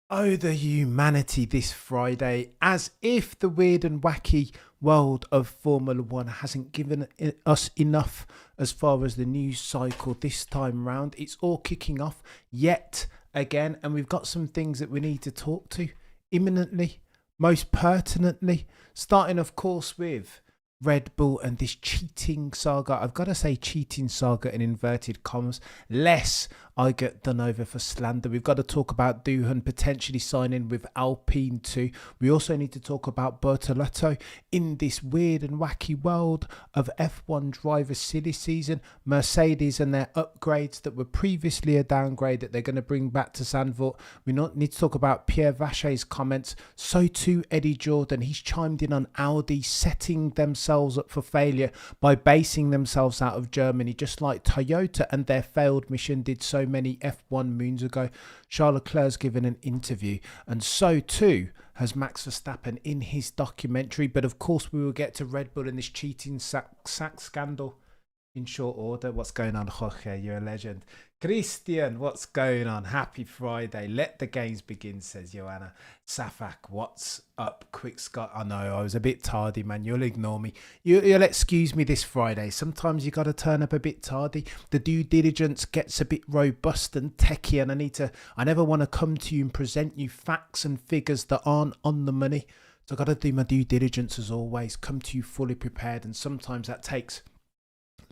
Oh, the humanity this Friday, as if the weird and wacky world of Formula One hasn't given us enough as far as the news cycle this time round. It's all kicking off yet again, and we've got some things that we need to talk to imminently, most pertinently, starting, of course, with Red Bull and this cheating saga. I've got to say cheating saga in inverted commas, lest I get done over for slander. We've got to talk about Doohan potentially signing with Alpine too. We also need to talk about Bertolotto in this weird and wacky world of F1 drivers silly season. Mercedes and their upgrades that were previously a downgrade that they're going to bring back to Zandvoort. We need to talk about Pierre Vacher's comments. So too Eddie Jordan. He's chimed in on Audi setting themselves up for failure by basing themselves out of Germany, just like Toyota and their failed mission did so many F1 moons ago. Charles Leclerc's given an interview, and so too has Max Verstappen in his documentary. But of course, we will get to Red Bull and this cheating sack scandal in short order. What's going on, Jorge? You're a legend. Christian, what's going on? Happy Friday. Let the games begin, says Joanna. Safak, what's up? Quick Scott, I know I was a bit tardy, man. You'll ignore me. You'll excuse me this Friday. Sometimes you got to turn up a bit tardy. The due diligence gets a bit robust and techie, and I never want to come to you and present you facts and figures that aren't on the money. So I've got to do my due diligence as always, come to you fully prepared, and sometimes that takes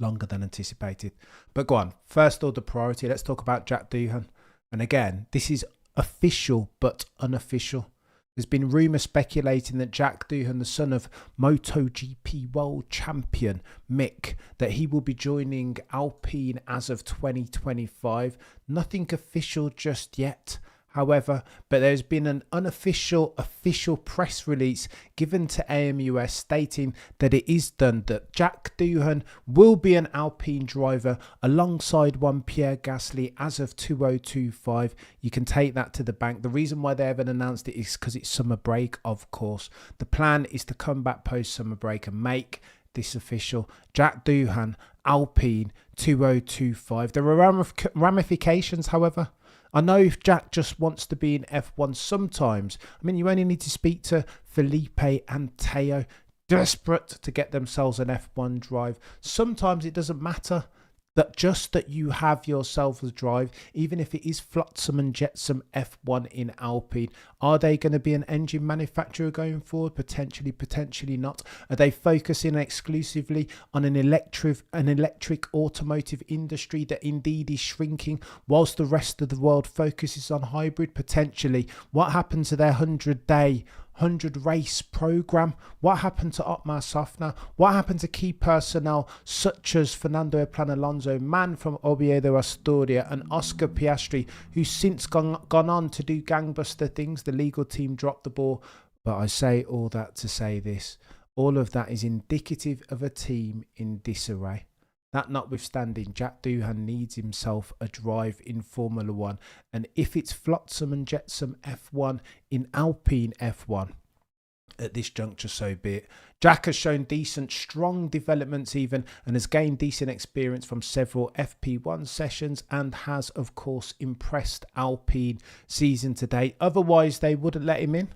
longer than anticipated. But go on, first order priority, let's talk about Jack Doohan. And again, this is official but unofficial. There's been rumours speculating that Jack Doohan, the son of MotoGP world champion Mick, that he will be joining Alpine as of 2025. Nothing official just yet, however, but there's been an unofficial official press release given to AMUS stating that it is done, that Jack Doohan will be an Alpine driver alongside one Pierre Gasly as of 2025. You can take that to the bank. The reason why they haven't announced it is because it's summer break, of course. The plan is to come back post summer break and make this official. Jack Doohan, Alpine 2025. There are ramifications, however. I know if Jack just wants to be in F1 sometimes, I mean, you only need to speak to Felipe and Teo, desperate to get themselves an F1 drive. Sometimes it doesn't matter that you have yourself a drive, even if it is flotsam and jetsam F1 in Alpine. Are they going to be an engine manufacturer going forward? Potentially, potentially not. Are they focusing exclusively on an electric automotive industry that indeed is shrinking, whilst the rest of the world focuses on hybrid? Potentially. What happened to their 100 race program? What happened to Otmar Safnauer? What happened to key personnel such as Fernando Plan Alonso, man from Oviedo, Astoria, and Oscar Piastri, who's since gone on to do gangbuster things? The legal team dropped the ball. But I say all that to say this. All of that is indicative of a team in disarray. That notwithstanding, Jack Doohan needs himself a drive in Formula One. And if it's flotsam and jetsam F1 in Alpine F1, at this juncture, so be it. Jack has shown decent, strong developments even, and has gained decent experience from several FP1 sessions, and has, of course, impressed Alpine season to date. Otherwise, they wouldn't let him in.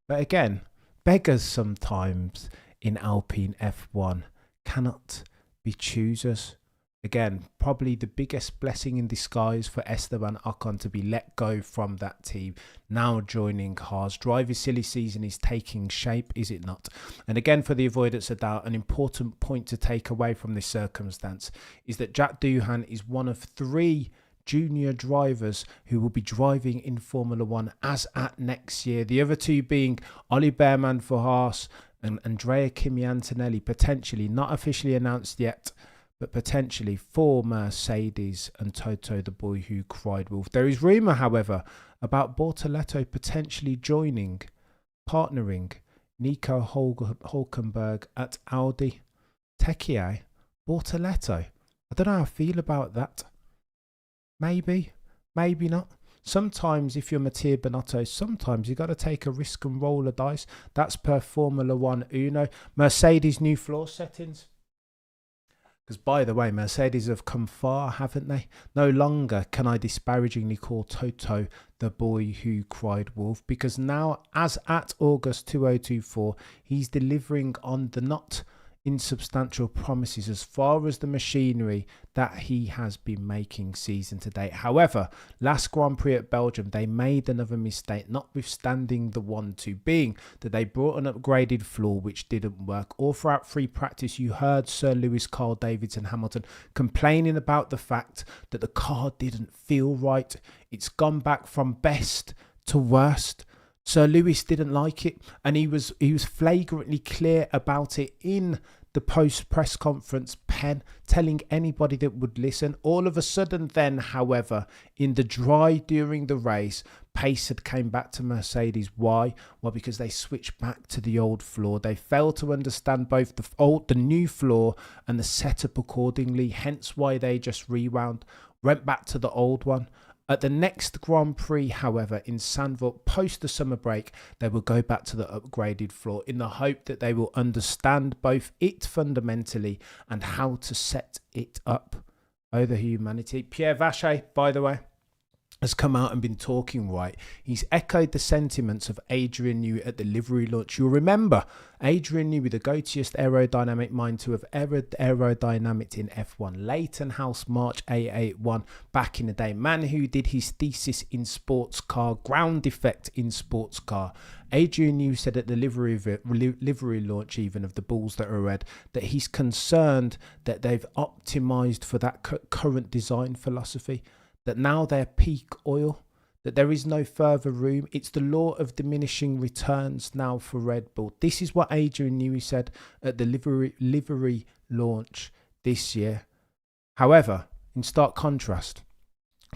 But again, beggars sometimes in Alpine F1 cannot be choosers. Again, probably the biggest blessing in disguise for Esteban Ocon to be let go from that team, now joining Haas. Driver silly season is taking shape, is it not? And again, for the avoidance of doubt, an important point to take away from this circumstance is that Jack Doohan is one of 3 junior drivers who will be driving in Formula One as at next year. The other 2 being Ollie Bearman for Haas and Andrea Kimi Antonelli, potentially, not officially announced yet, but potentially for Mercedes and Toto the boy who cried wolf. There is rumour, however, about Bortoleto potentially partnering Nico Hulkenberg at Audi. Techie, Bortoleto. I don't know how I feel about that. Maybe, maybe not. Sometimes if you're Mattia Binotto, sometimes you got to take a risk and roll a dice. That's per Formula One Uno. Mercedes new floor settings. Because, by the way, Mercedes have come far, haven't they? No longer can I disparagingly call Toto the boy who cried wolf, because now, as at August 2024, he's delivering on the not insubstantial promises as far as the machinery that he has been making season to date. However, last Grand Prix at Belgium, they made another mistake, notwithstanding the 1-2, being that they brought an upgraded floor which didn't work. All throughout free practice, you heard Sir Lewis, Carl Davidson, Hamilton complaining about the fact that the car didn't feel right. It's gone back from best to worst. Sir Lewis didn't like it, and he was flagrantly clear about it in the post press conference pen, telling anybody that would listen. All of a sudden then, however, in the dry during the race, pace had came back to Mercedes. Why? Well, because they switched back to the old floor. They failed to understand both the new floor and the setup accordingly, hence why they just went back to the old one. At the next Grand Prix, however, in Zandvoort, post the summer break, they will go back to the upgraded floor in the hope that they will understand both it fundamentally and how to set it up. Oh, the humanity. Pierre Vacher, by the way, has come out and been talking right. He's echoed the sentiments of Adrian Newey at the livery launch. You'll remember Adrian Newey, the goatiest aerodynamic mind to have ever aerodynamicked in F1. Leighton House March 881 back in the day. Man who did his thesis in sports car, ground effect in sports car. Adrian Newey said at the livery launch even of the Bulls that are red that he's concerned that they've optimised for that current design philosophy. That now they're peak oil, that there is no further room. It's the law of diminishing returns now for Red Bull. This is what Adrian Newey said at the livery launch this year. However, in stark contrast,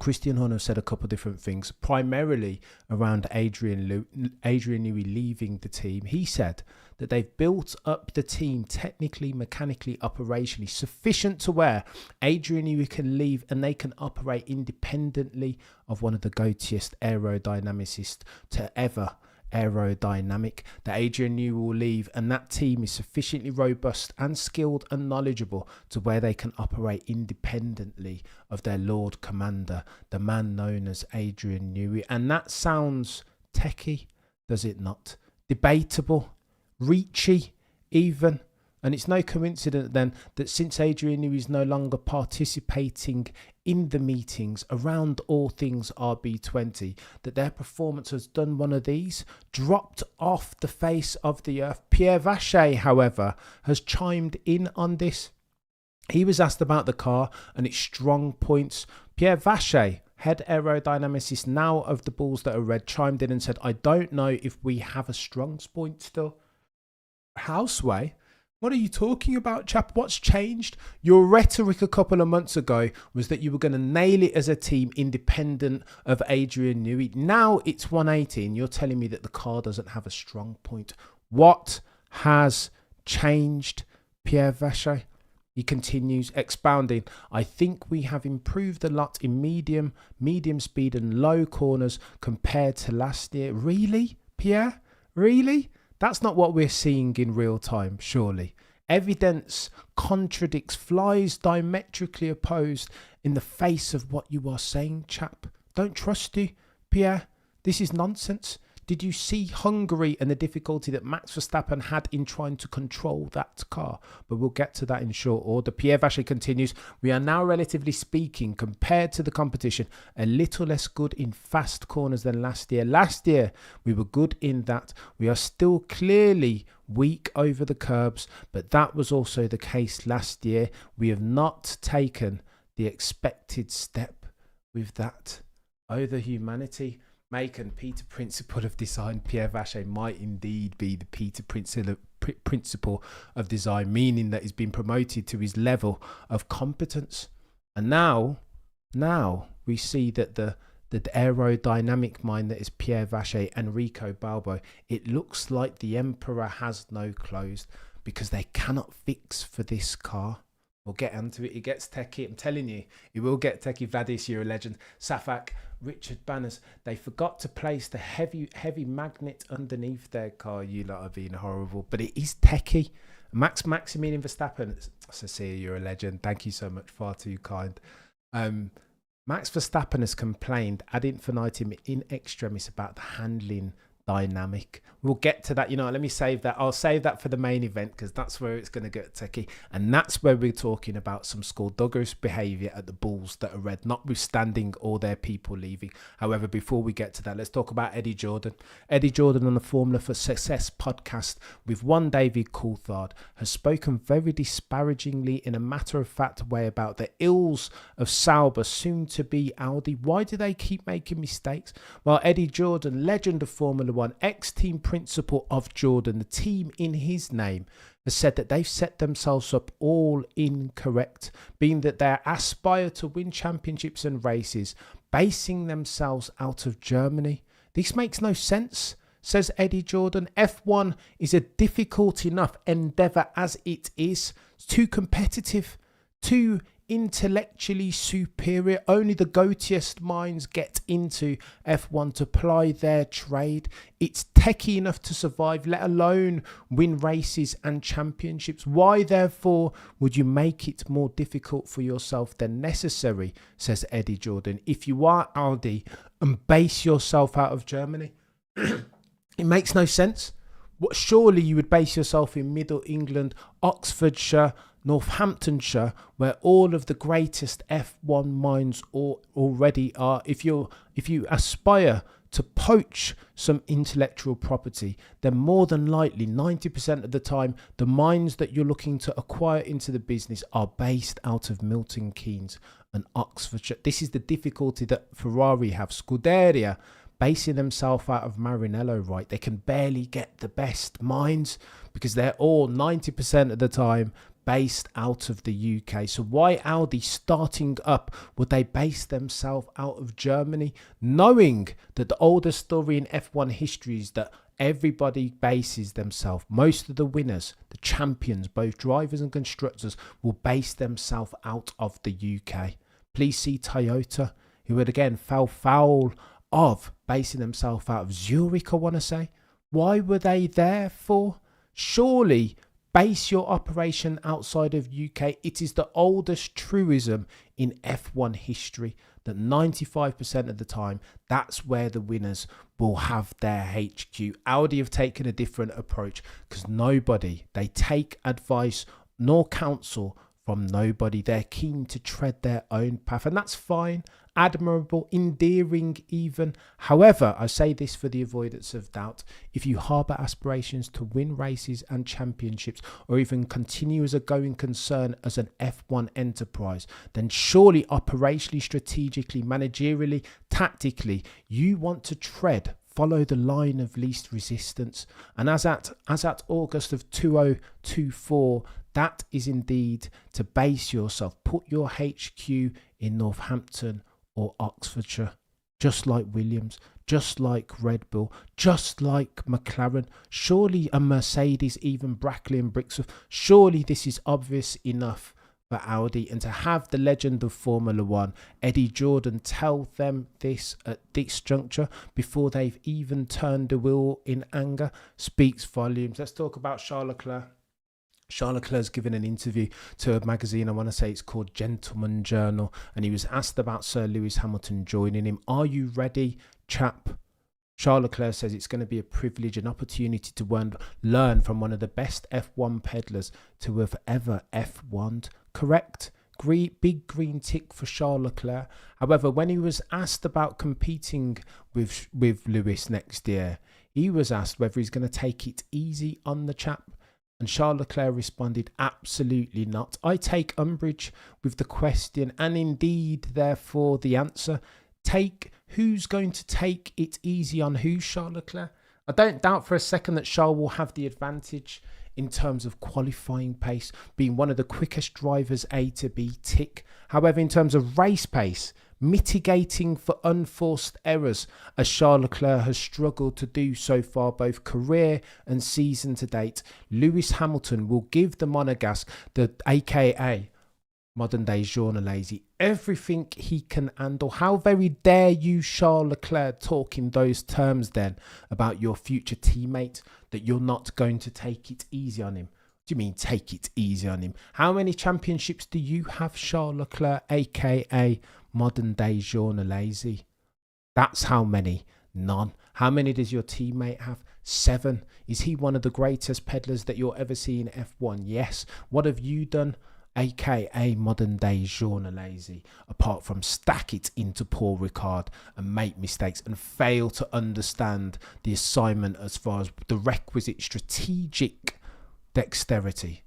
Christian Horner said a couple of different things, primarily around Adrian Newey leaving the team. He said that they've built up the team technically, mechanically, operationally, sufficient to where Adrian Newey can leave and they can operate independently of one of the goatiest aerodynamicists to ever aerodynamic. That Adrian Newey will leave and that team is sufficiently robust and skilled and knowledgeable to where they can operate independently of their Lord Commander, the man known as Adrian Newey. And that sounds techie, does it not? Debatable, reachy even. And it's no coincidence then that since Adrian Newey is no longer participating in the meetings around all things RB20, that their performance has done one of these, dropped off the face of the earth. Pierre Vacher, however, has chimed in on this. He was asked about the car and its strong points. Pierre Vacher, head aerodynamicist now of the Bulls that are red, chimed in and said, I don't know if we have a strong point still. Houseway? What are you talking about, chap? What's changed? Your rhetoric a couple of months ago was that you were going to nail it as a team independent of Adrian Newey. Now it's 180 and you're telling me that the car doesn't have a strong point. What has changed, Pierre Vacher? He continues expounding. I think we have improved a lot in medium speed and low corners compared to last year. Really, Pierre? Really? That's not what we're seeing in real time, surely. Evidence contradicts, flies diametrically opposed in the face of what you are saying, chap. Don't trust you, Pierre. This is nonsense. Did you see Hungary and the difficulty that Max Verstappen had in trying to control that car? But we'll get to that in short order. Pierre Vacher continues, we are now relatively speaking, compared to the competition, a little less good in fast corners than last year. Last year, we were good in that. We are still clearly weak over the curbs, but that was also the case last year. We have not taken the expected step with that. Oh, the humanity. Macon, Peter Principle of Design. Pierre Vacher might indeed be the Peter Principle of Design, meaning that he's been promoted to his level of competence. And now we see that the aerodynamic mind that is Pierre Vacher, Enrico Balbo, it looks like the emperor has no clothes because they cannot fix for this car. We'll get into it. It gets techie. I'm telling you, it will get techie. Vladis, you're a legend. Safak, Richard Banners. They forgot to place the heavy magnet underneath their car. You lot are being horrible. But it is techie. Maximilian Verstappen, Cecilia, you're a legend. Thank you so much. Far too kind. Max Verstappen has complained ad infinitum in extremis about the handling dynamic. We'll get to that. Let me save that. I'll save that for the main event because that's where it's going to get techie. And that's where we're talking about some skullduggerous behaviour at the Bulls that are red, notwithstanding all their people leaving. However, before we get to that, let's talk about Eddie Jordan. Eddie Jordan on the Formula for Success podcast with one David Coulthard has spoken very disparagingly in a matter-of-fact way about the ills of Sauber, soon to be Audi. Why do they keep making mistakes? Well, Eddie Jordan, legend of Formula One, ex-team principal of Jordan, the team in his name, has said that they've set themselves up all incorrect, being that they aspire to win championships and races, basing themselves out of Germany. This makes no sense, says Eddie Jordan. F1 is a difficult enough endeavour as it is. It's too competitive, too intellectually superior. Only the goatiest minds get into F1 to ply their trade. It's techie enough to survive, let alone win races and championships. Why, therefore, would you make it more difficult for yourself than necessary, says Eddie Jordan, if you are Audi, and base yourself out of Germany? It makes no sense. Surely you would base yourself in Middle England, Oxfordshire, Northamptonshire, where all of the greatest F1 minds already are. If you aspire to poach some intellectual property, then more than likely 90% of the time the minds that you're looking to acquire into the business are based out of Milton Keynes and Oxfordshire. This is the difficulty that Ferrari have. Scuderia basing themselves out of Maranello, right? They can barely get the best minds because they're all 90% of the time based out of the UK. So why Audi starting up would they base themselves out of Germany, knowing that the oldest story in F1 history is that everybody bases themselves, most of the winners, the champions, both drivers and constructors, will base themselves out of the UK. Please see Toyota, who had again fell foul of basing themselves out of Zurich, I want to say. Why were they there for? Surely base your operation outside of UK. It is the oldest truism in F1 history that 95% of the time, that's where the winners will have their HQ. Audi have taken a different approach because they take advice nor counsel from nobody. They're keen to tread their own path, and that's fine, admirable, endearing even. However, I say this for the avoidance of doubt, if you harbour aspirations to win races and championships, or even continue as a going concern as an F1 enterprise, then surely operationally, strategically, managerially, tactically, you want to follow the line of least resistance. And as at August of 2024, that is indeed to base yourself, put your HQ in Northampton or Oxfordshire, just like Williams, just like Red Bull, just like McLaren, surely a Mercedes, even Brackley and Brixworth. Surely this is obvious enough for Audi, and to have the legend of Formula One, Eddie Jordan, tell them this at this juncture before they've even turned the wheel in anger speaks volumes. Let's talk about Charles Leclerc. Charles Leclerc's given an interview to a magazine, I want to say it's called Gentleman Journal, and he was asked about Sir Lewis Hamilton joining him. Are you ready, chap? Charles Leclerc says it's going to be a privilege, an opportunity to learn from one of the best F1 peddlers to have ever F1'd. Correct? Big green tick for Charles Leclerc. However, when he was asked about competing with Lewis next year, he was asked whether he's going to take it easy on the chap. And Charles Leclerc responded, absolutely not. I take umbrage with the question and indeed, therefore, the answer. Who's going to take it easy on who, Charles Leclerc? I don't doubt for a second that Charles will have the advantage in terms of qualifying pace, being one of the quickest drivers A to B, tick. However, in terms of race pace, mitigating for unforced errors, as Charles Leclerc has struggled to do so far, both career and season to date, Lewis Hamilton will give the Monegasque, the AKA modern day journalese, everything he can handle. How very dare you, Charles Leclerc, talk in those terms then about your future teammate, that you're not going to take it easy on him? do you mean take it easy on him? How many championships do you have, Charles Leclerc, aka modern day journalese? That's how many. None. How many does your teammate have? 7. Is he one of the greatest peddlers that you'll ever see in F1? Yes. What have you done, aka modern day journalese, apart from stack it into Paul Ricard and make mistakes and fail to understand the assignment as far as the requisite strategic dexterity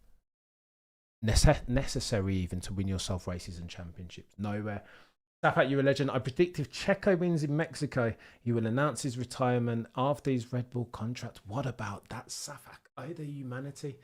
necessary even to win yourself races and championships? Nowhere. Safak, you're a legend. I predict if Checo wins in Mexico, he will announce his retirement after his Red Bull contract. What about that, Safak? Oh, the humanity.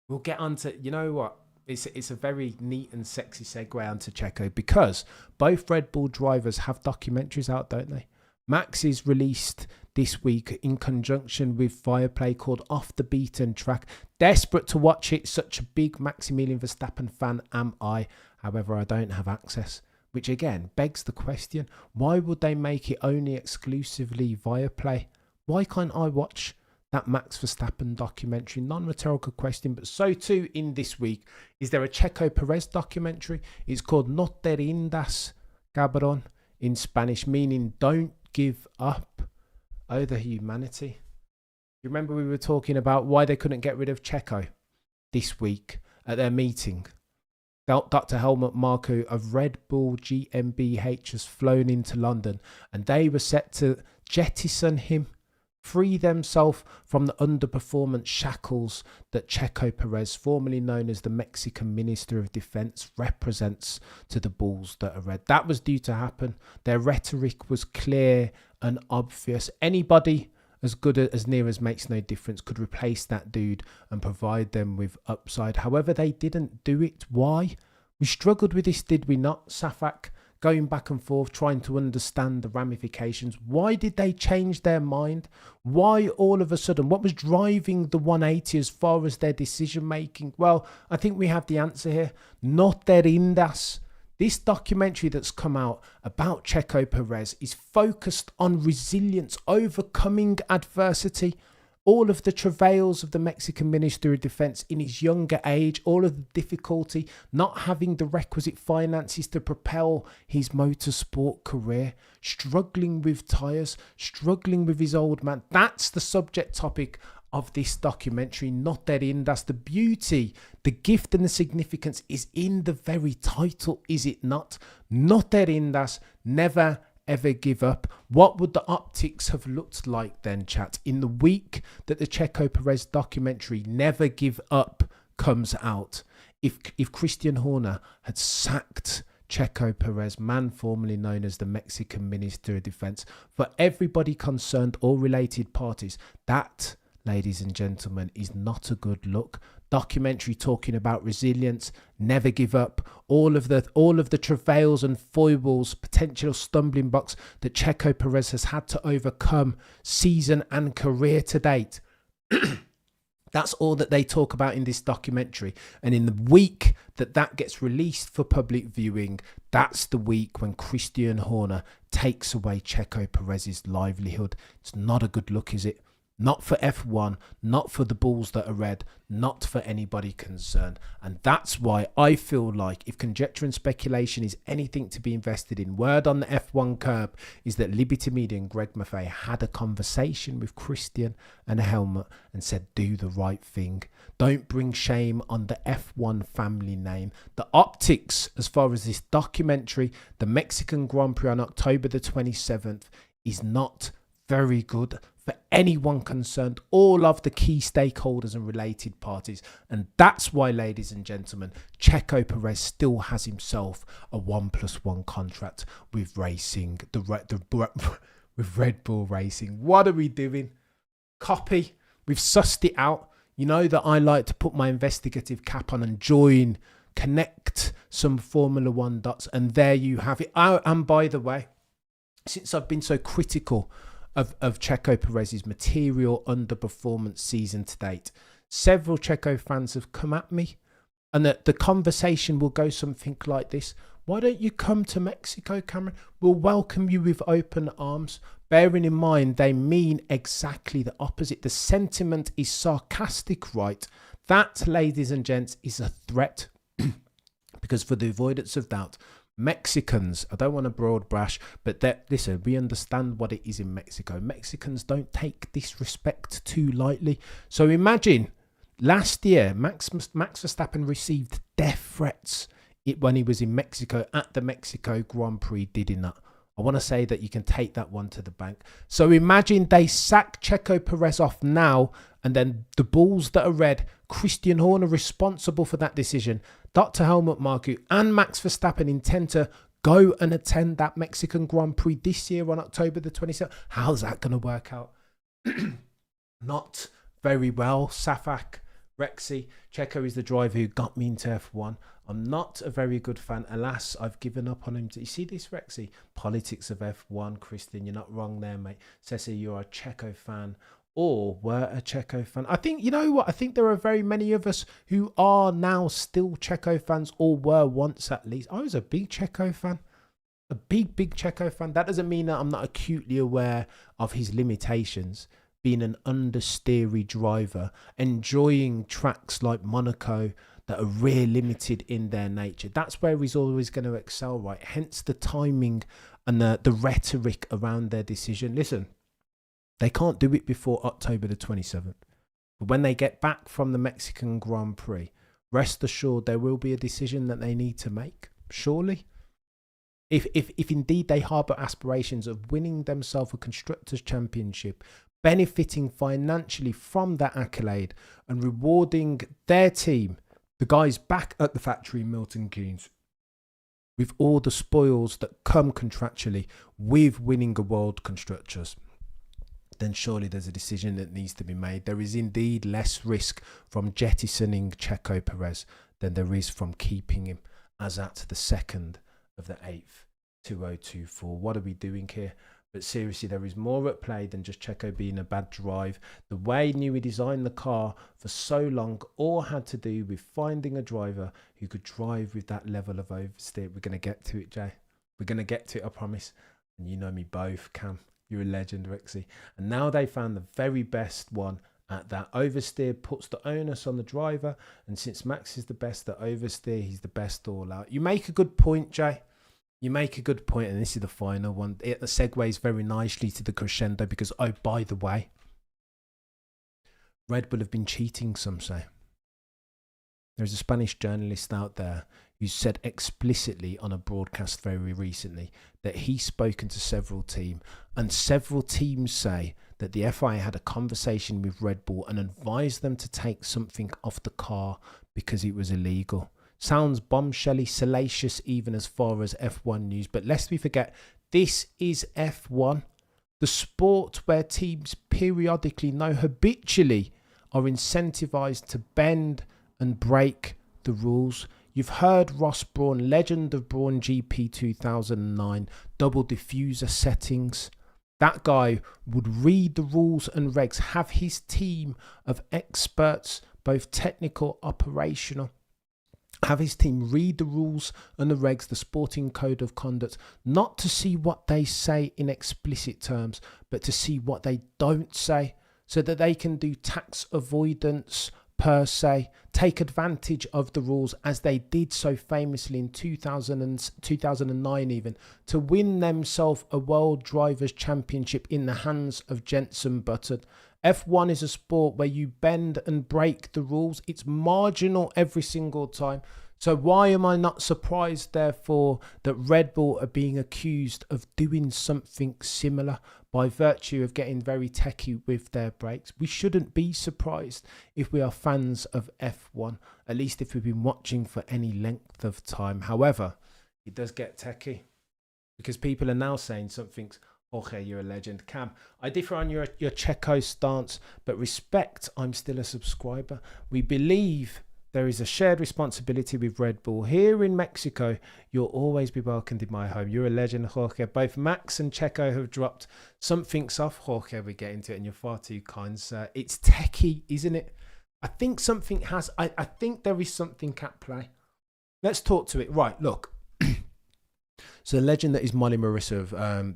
We'll get on to, you know what? It's a very neat and sexy segue onto Checo, because both Red Bull drivers have documentaries out, don't they? Max is released this week in conjunction with Viaplay called Off the Beaten Track. Desperate to watch it. Such a big Maximilian Verstappen fan am I. However, I don't have access. Which again begs the question, why would they make it only exclusively Viaplay? Why can't I watch that Max Verstappen documentary? Non-rhetorical question, but so too in this week is there a Checo Perez documentary. It's called No te rindas, cabrón, in Spanish, meaning don't give up. Oh, the humanity. You remember we were talking about why they couldn't get rid of Checo this week at their meeting? Dr. Helmut Marko of Red Bull GmbH has flown into London, and they were set to jettison him, free themselves from the underperformance shackles that Checo Perez, formerly known as the Mexican Minister of Defense, represents to the Bulls that are red. That was due to happen. Their rhetoric was clear and obvious. Anybody as good as near as makes no difference could replace that dude and provide them with upside. However, they didn't do it. Why? We struggled with this, did we not, Safak? Going back and forth, trying to understand the ramifications. Why did they change their mind? Why all of a sudden? What was driving the 180 as far as their decision making? Well, I think we have the answer here. No te rindas. This documentary that's come out about Checo Perez is focused on resilience, overcoming adversity, all of the travails of the Mexican Minister of Defense in his younger age, all of the difficulty, not having the requisite finances to propel his motorsport career, struggling with tyres, struggling with his old man. That's the subject topic of this documentary, Not Dead In. That's the beauty, the gift and the significance is in the very title, is it not? Not Dead In, that's never ever give up. What would the optics have looked like then, chat, in the week that the Checo Perez documentary Never Give Up comes out? If Christian Horner had sacked Checo Perez, man formerly known as the Mexican Minister of Defense, for everybody concerned, all related parties, that, ladies and gentlemen, is not a good look. Documentary talking about resilience, never give up, all of the travails and foibles, potential stumbling blocks that Checo Perez has had to overcome season and career to date. That's all that they talk about in this documentary. And in the week that gets released for public viewing, that's the week when Christian Horner takes away Checo Perez's livelihood. It's not a good look, is it? Not for F1, not for the Bulls that are red, not for anybody concerned. And that's why I feel like if conjecture and speculation is anything to be invested in, word on the F1 curb is that Liberty Media and Greg Maffei had a conversation with Christian and Helmut and said, do the right thing. Don't bring shame on the F1 family name. The optics, as far as this documentary, the Mexican Grand Prix on October the 27th, is not very good for anyone concerned, all of the key stakeholders and related parties. And that's why, ladies and gentlemen, Checo Perez still has himself a 1+1 contract with racing, with Red Bull Racing. What are we doing? Copy. We've sussed it out. You know that I like to put my investigative cap on and connect some Formula One dots. And there you have it. And by the way, since I've been so critical of Checo Perez's material underperformance season to date, several Checo fans have come at me, and that the conversation will go something like this: why don't you come to Mexico, Cameron? We'll welcome you with open arms. bearing in mind they mean exactly the opposite. The sentiment is sarcastic, right? That, ladies and gents, is a threat. Because for the avoidance of doubt, Mexicans, I don't want to broad brush, but listen, we understand what it is in Mexico. Mexicans don't take disrespect too lightly. So imagine last year, Max Verstappen received death threats when he was in Mexico at the Mexico Grand Prix, did he not? I want to say that you can take that one to the bank. So imagine they sack Checo Perez off now, and then the balls that are red, Christian Horner responsible for that decision, Dr. Helmut Marko and Max Verstappen intend to go and attend that Mexican Grand Prix this year on October the 27th. How's that going to work out? Not very well. Safak, Rexy, Checo is the driver who got me into F1. I'm not a very good fan. Alas, I've given up on him. You see this, Rexy? Politics of F1, Christian. You're not wrong there, mate. Ceci, you're a Checo fan or were a Checo fan. I think, you know what? I think there are very many of us who are now still Checo fans or were once at least. I was a big Checo fan. A big Checo fan. That doesn't mean that I'm not acutely aware of his limitations. Being an understeery driver, enjoying tracks like Monaco that are rear limited in their nature. That's where he's always going to excel, right? Hence the timing and the rhetoric around their decision. Listen, they can't do it before October the 27th. But when they get back from the Mexican Grand Prix, rest assured there will be a decision that they need to make, surely. If indeed they harbour aspirations of winning themselves a Constructors' Championship, benefiting financially from that accolade and rewarding their team, the guys back at the factory in Milton Keynes, with all the spoils that come contractually with winning a World Constructors, then surely there's a decision that needs to be made. There is indeed less risk from jettisoning Checo Perez than there is from keeping him as at the 2nd of the 8th, 2024. What are we doing here? But seriously, there is more at play than just Checo being a bad drive. The way Newey designed the car for so long all had to do with finding a driver who could drive with that level of oversteer. We're going to get to it, Jay. We're going to get to it, I promise. And you know me both, Cam. You're a legend, Rexy. And now they found the very best one at that. Oversteer puts the onus on the driver. And since Max is the best at oversteer, he's the best all out. You make a good point, Jay. You make a good point, and this is the final one. It segues very nicely to the crescendo because, oh, by the way, Red Bull have been cheating, some say. There's a Spanish journalist out there who said explicitly on a broadcast very recently that he's spoken to several teams, and several teams say that the FIA had a conversation with Red Bull and advised them to take something off the car because it was illegal. Sounds bombshelly, salacious even as far as F1 news. But lest we forget, this is F1. The sport where teams periodically, no, habitually, are incentivized to bend and break the rules. You've heard Ross Brawn, legend of Brawn GP 2009, double diffuser settings. That guy would read the rules and regs, have his team of experts, both technical, operational, have his team read the rules and the regs, the sporting code of conduct, not to see what they say in explicit terms, but to see what they don't say, so that they can do tax avoidance per se, take advantage of the rules as they did so famously in 2009 even, to win themselves a World Drivers' Championship in the hands of Jenson Button. F1 is a sport where you bend and break the rules. It's marginal every single time. So why am I not surprised, therefore, that Red Bull are being accused of doing something similar by virtue of getting very techie with their brakes? We shouldn't be surprised if we are fans of F1, at least if we've been watching for any length of time. However, it does get techie because people are now saying something's, okay, you're a legend. Cam, I differ on your Checo stance, but respect, I'm still a subscriber. We believe there is a shared responsibility with Red Bull. Here in Mexico, you'll always be welcomed in my home. You're a legend, Jorge. Both Max and Checo have dropped something's off. Jorge, we get into it, and you're far too kind, sir. It's techie, isn't it? I think something has... I think there is something at play. Let's talk to it. Right, look. So the legend that is Molly Marissa of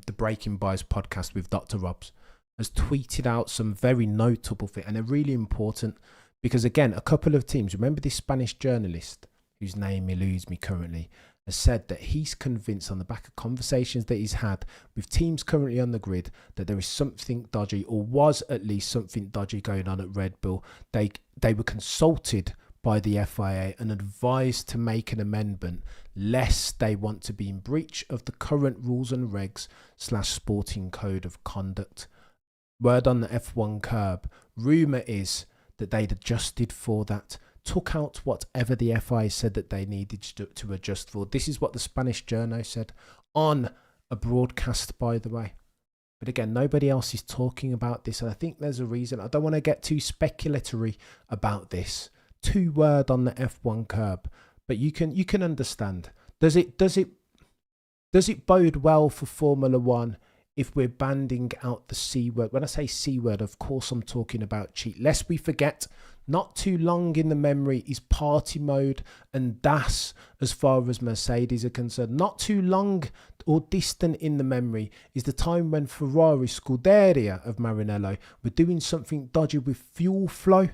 the Breaking Bias podcast with Dr. Robs has tweeted out some very notable things, and they're really important because, again, a couple of teams, remember this Spanish journalist whose name eludes me currently, has said that he's convinced on the back of conversations that he's had with teams currently on the grid that there is something dodgy, or was at least something dodgy going on at Red Bull. They were consulted by the FIA and advised to make an amendment lest they want to be in breach of the current rules and regs / sporting code of conduct. Word on the F1 curb, rumour is that they'd adjusted for that, took out whatever the FIA said that they needed to adjust for. This is what the Spanish journo said on a broadcast, by the way. But again, nobody else is talking about this, and I think there's a reason. I don't want to get too speculatory about this. 2 word on the F1 curb, but you can understand. Does it bode well for Formula One if we're banding out the C word? When I say C word, of course I'm talking about cheat. Lest we forget, not too long in the memory is party mode and DAS as far as Mercedes are concerned. Not too long or distant in the memory is the time when Ferrari, Scuderia of Maranello, were doing something dodgy with fuel flow,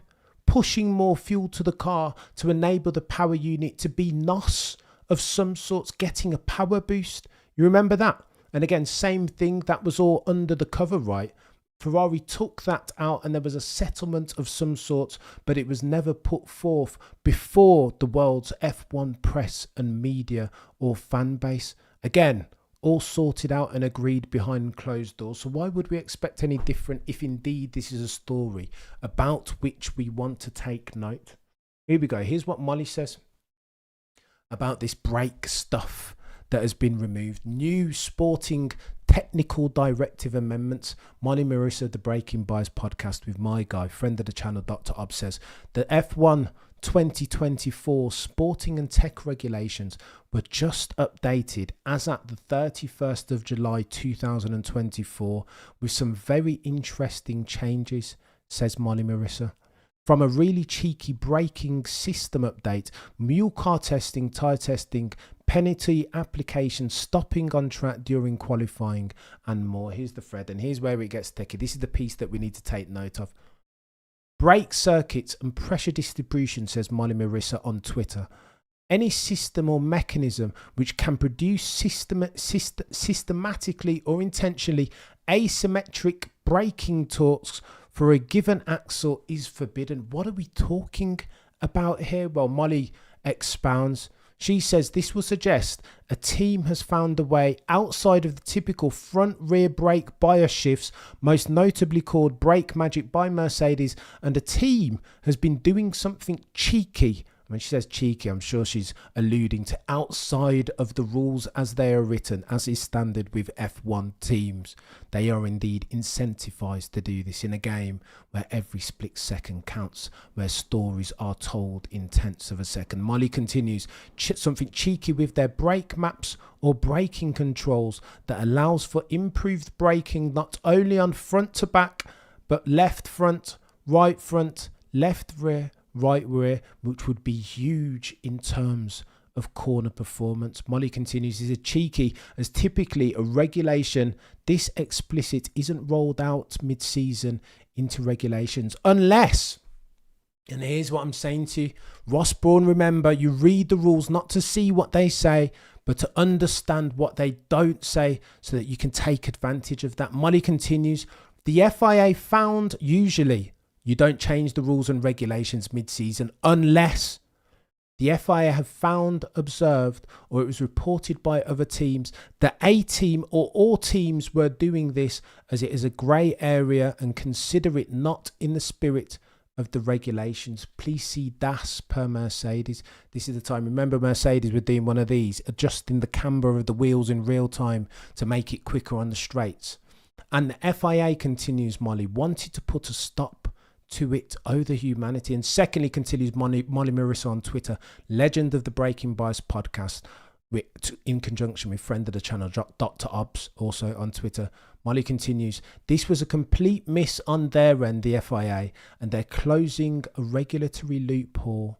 pushing more fuel to the car to enable the power unit to be NOS of some sorts, getting a power boost. You remember that? And again, same thing, that was all under the cover, right? Ferrari took that out and there was a settlement of some sort, but it was never put forth before the world's F1 press and media or fan base. Again, all sorted out and agreed behind closed doors. So why would we expect any different if indeed this is a story about which we want to take note? Here we go. Here's what Molly says about this brake stuff that has been removed. New sporting technical directive amendments. Molly Marissa, the Breaking Bias podcast with my guy, friend of the channel, Dr. Ob, says the F1 2024 sporting and tech regulations were just updated as at the 31st of July 2024 with some very interesting changes, says Molly Marissa. From a really cheeky braking system update, mule car testing, tyre testing, penalty application, stopping on track during qualifying, and more. Here's the thread, and here's where it gets sticky. This is the piece that we need to take note of. Brake circuits and pressure distribution, says Molly Marissa on Twitter. Any system or mechanism which can produce systematically or intentionally asymmetric braking torques for a given axle is forbidden. What are we talking about here? Well, Molly expounds. She says this will suggest a team has found a way outside of the typical front-rear brake bias shifts, most notably called Brake Magic by Mercedes, and a team has been doing something cheeky. When she says cheeky, I'm sure she's alluding to outside of the rules as they are written, as is standard with F1 teams. They are indeed incentivized to do this in a game where every split second counts, where stories are told in tenths of a second. Molly continues, something cheeky with their brake maps or braking controls that allows for improved braking not only on front to back, but left front, left rear, right rear, which would be huge in terms of corner performance. Molly continues, is a cheeky as typically a regulation this explicit isn't rolled out mid-season into regulations unless, and here's what I'm saying to you, Ross Brawn, remember, you read the rules not to see what they say, but to understand what they don't say so that you can take advantage of that. Molly continues, the FIA found usually you don't change the rules and regulations mid-season unless the FIA have found, observed, or it was reported by other teams that a team or all teams were doing this, as it is a grey area and consider it not in the spirit of the regulations. Please see DAS per Mercedes. This is the time. Remember, Mercedes were doing one of these, adjusting the camber of the wheels in real time to make it quicker on the straights. And the FIA, continues Molly, wanted to put a stop to it. Oh, the humanity. And secondly, continues Molly Marissa on Twitter, legend of the Breaking Bias podcast, in conjunction with friend of the channel, Dr. Obs, also on Twitter. Molly continues, this was a complete miss on their end, the FIA, and they're closing a regulatory loophole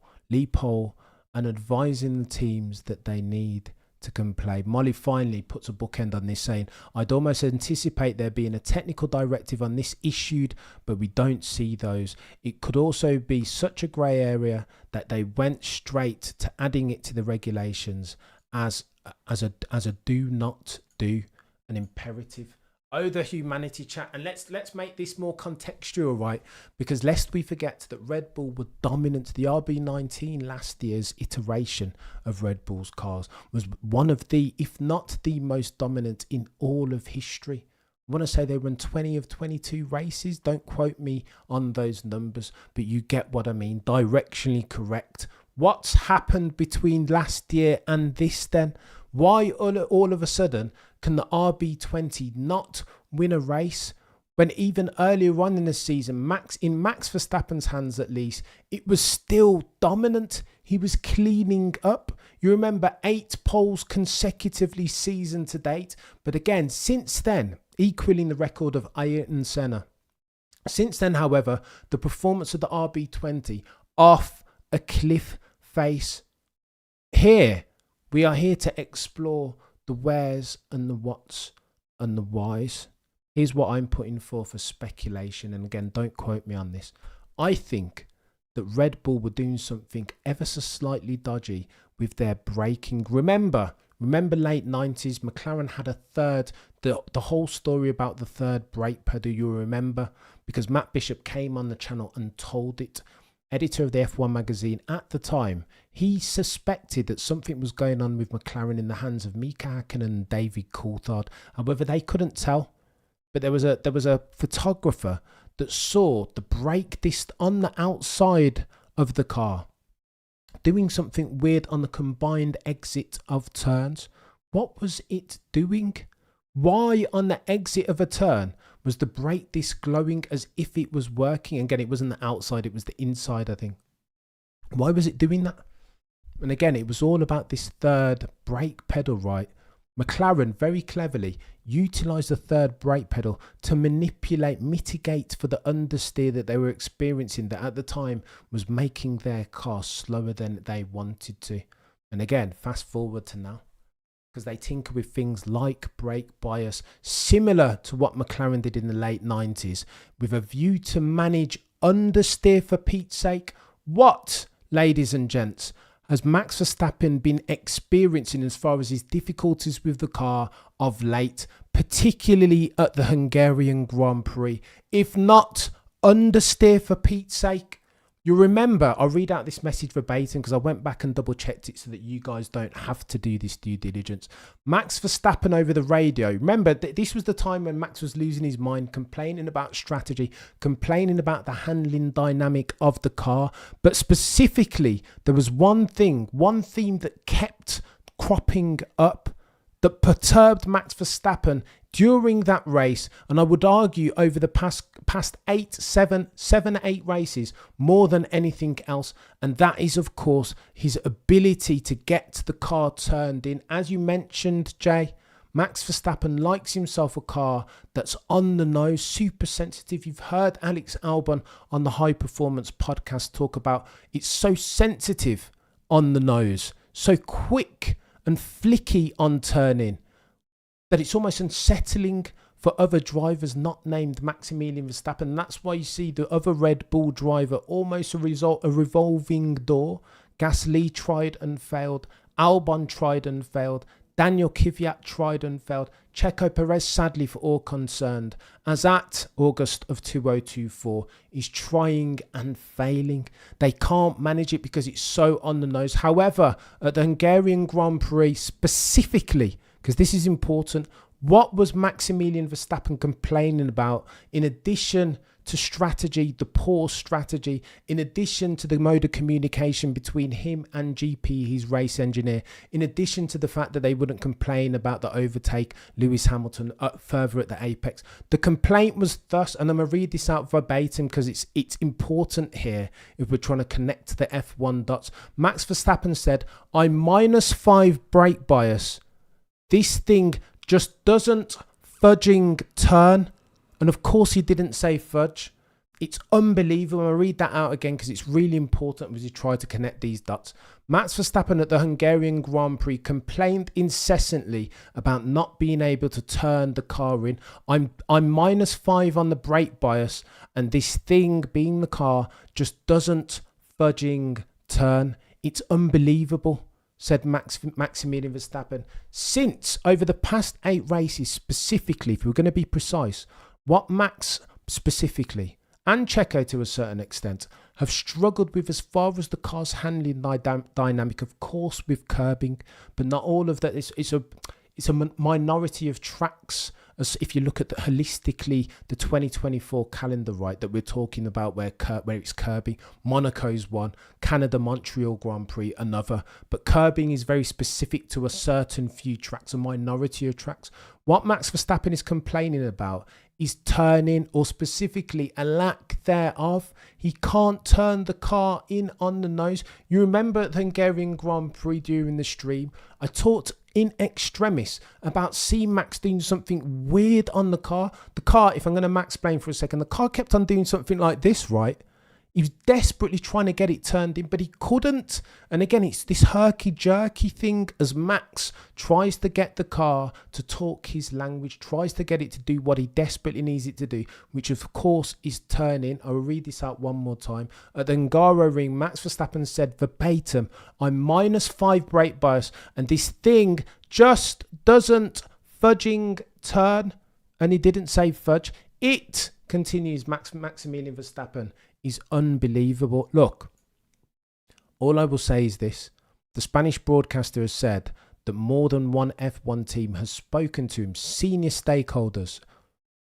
and advising the teams that they need to complain. Molly finally puts a bookend on this, saying, I'd almost anticipate there being a technical directive on this issued, but we don't see those. It could also be such a grey area that they went straight to adding it to the regulations as a do not do, an imperative. Oh, the humanity, chat. And let's make this more contextual, right? Because lest we forget that Red Bull were dominant. The RB19 last year's iteration of Red Bull's cars was one of the, if not the most dominant in all of history. I want to say they run 20 of 22 races. Don't quote me on those numbers, but you get what I mean. Directionally correct. What's happened between last year and this then? Why all of a sudden can the RB20 not win a race when even earlier on in the season, in Max Verstappen's hands at least, it was still dominant? He was cleaning up. You remember 8 poles consecutively season to date. But again, since then, equaling the record of Ayrton Senna. Since then, however, the performance of the RB20 off a cliff face. Here, we are here to explore the wheres and the whats and the whys. Here's what I'm putting for speculation. And again, don't quote me on this. I think that Red Bull were doing something ever so slightly dodgy with their braking. Remember late 90s, McLaren had a third, the whole story about the third brake pedal, you'll remember, because Matt Bishop came on the channel and told it. Editor of the F1 magazine at the time, he suspected that something was going on with McLaren in the hands of Mika Hakkinen and David Coulthard. However, they couldn't tell. But there was a photographer that saw the brake disc on the outside of the car doing something weird on the combined exit of turns. What was it doing? Why on the exit of a turn was the brake disc glowing as if it was working? Again, it wasn't the outside, it was the inside, I think. Why was it doing that? And again, it was all about this third brake pedal, right? McLaren very cleverly utilised the third brake pedal to mitigate for the understeer that they were experiencing, that at the time was making their car slower than they wanted to. And again, fast forward to now, because they tinker with things like brake bias, similar to what McLaren did in the late 90s, with a view to manage understeer for Pete's sake. What, ladies and gents, has Max Verstappen been experiencing as far as his difficulties with the car of late, particularly at the Hungarian Grand Prix? If not understeer for Pete's sake. You remember, I'll read out this message verbatim because I went back and double checked it so that you guys don't have to do this due diligence. Max Verstappen over the radio. Remember, this was the time when Max was losing his mind, complaining about strategy, complaining about the handling dynamic of the car. But specifically, there was one theme that kept cropping up that perturbed Max Verstappen during that race, and I would argue over the past 7-8 races more than anything else, and that is of course his ability to get the car turned in. As you mentioned, Jay, Max Verstappen likes himself a car that's on the nose, super sensitive. You've heard Alex Albon on the High Performance podcast talk about it's so sensitive on the nose, so quick and flicky on turning, that it's almost unsettling for other drivers not named Maximilian Verstappen. That's why you see the other Red Bull driver almost a revolving door. Gasly tried and failed. Albon tried and failed. Daniel Kvyat tried and failed. Checo Perez, sadly for all concerned, as at August of 2024, is trying and failing. They can't manage it because it's so on the nose. However, at the Hungarian Grand Prix specifically, because this is important, what was Maximilian Verstappen complaining about in addition to strategy, the poor strategy, in addition to the mode of communication between him and GP, his race engineer, in addition to the fact that they wouldn't complain about the overtake Lewis Hamilton further at the apex? The complaint was thus, and I'm going to read this out verbatim because it's important here if we're trying to connect the F1 dots. Max Verstappen said, "I'm -5 brake bias. This thing just doesn't fudging turn." And of course he didn't say fudge. It's unbelievable. I'll read that out again because it's really important as you try to connect these dots. Max Verstappen at the Hungarian Grand Prix complained incessantly about not being able to turn the car in. I'm -5 on the brake bias, and this thing, being the car, just doesn't fudging turn. It's unbelievable, said Maximilian Verstappen. Since over the past 8 races specifically, if we're going to be precise, what Max specifically, and Checo to a certain extent, have struggled with as far as the car's handling dynamic, of course with curbing, but not all of that. It's a minority of tracks, as if you look at holistically the 2024 calendar, right, that we're talking about, where it's curbing. Monaco's one, Canada, Montreal Grand Prix, another. But curbing is very specific to a certain few tracks, a minority of tracks. What Max Verstappen is complaining about is turning, or specifically a lack thereof. He can't turn the car in on the nose. You remember at the Hungarian Grand Prix during the stream, I talked in extremis about seeing Max doing something weird on the car. The car, if I'm going to Max explain for a second, the car kept on doing something like this, right? He was desperately trying to get it turned in, but he couldn't. And again, it's this herky-jerky thing as Max tries to get the car to talk his language, tries to get it to do what he desperately needs it to do, which of course is turning. I'll read this out one more time. At the Hungaroring, Max Verstappen said verbatim, "I'm -5 brake bias, and this thing just doesn't fudging turn." And he didn't say fudge. It, continues Maximilian Verstappen, is unbelievable. Look, all I will say is this. The Spanish broadcaster has said that more than one F1 team has spoken to him, senior stakeholders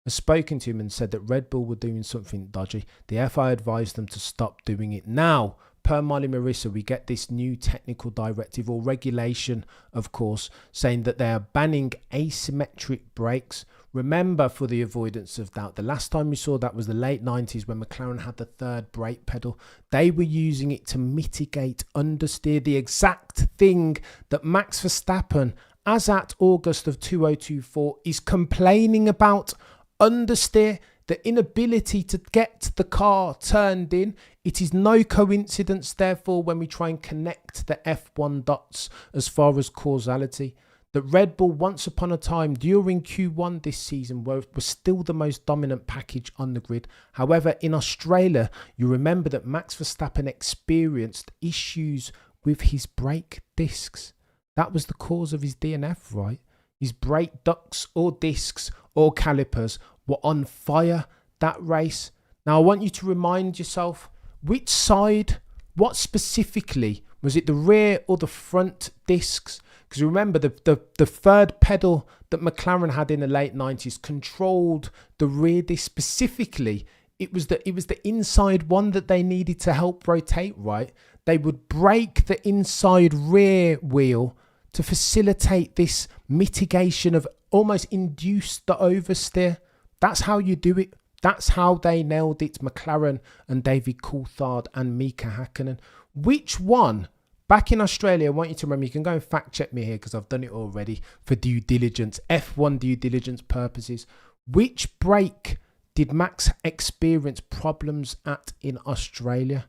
have spoken to him and said that Red Bull were doing something dodgy. The FI advised them to stop doing it. Now, per Molly Marissa, we get this new technical directive or regulation, of course, saying that they are banning asymmetric brakes. Remember, for the avoidance of doubt, the last time we saw that was the late 90s when McLaren had the third brake pedal. They were using it to mitigate understeer, the exact thing that Max Verstappen, as at August of 2024, is complaining about. Understeer, the inability to get the car turned in. It is no coincidence, therefore, when we try and connect the F1 dots as far as causality, that Red Bull, once upon a time during Q1 this season, was still the most dominant package on the grid. However, in Australia, you remember that Max Verstappen experienced issues with his brake discs. That was the cause of his DNF, right? His brake ducts or discs or calipers were on fire that race. Now, I want you to remind yourself, which side, what specifically, was it the rear or the front discs? Because remember, the third pedal that McLaren had in the late 90s controlled the rear disc specifically. It was the inside one that they needed to help rotate, right? They would break the inside rear wheel to facilitate this mitigation of almost induce the oversteer. That's how you do it. That's how they nailed it, McLaren and David Coulthard and Mika Hakkinen. Which one? Back in Australia, I want you to remember, you can go and fact check me here because I've done it already for due diligence, F1 due diligence purposes. Which brake did Max experience problems at in Australia?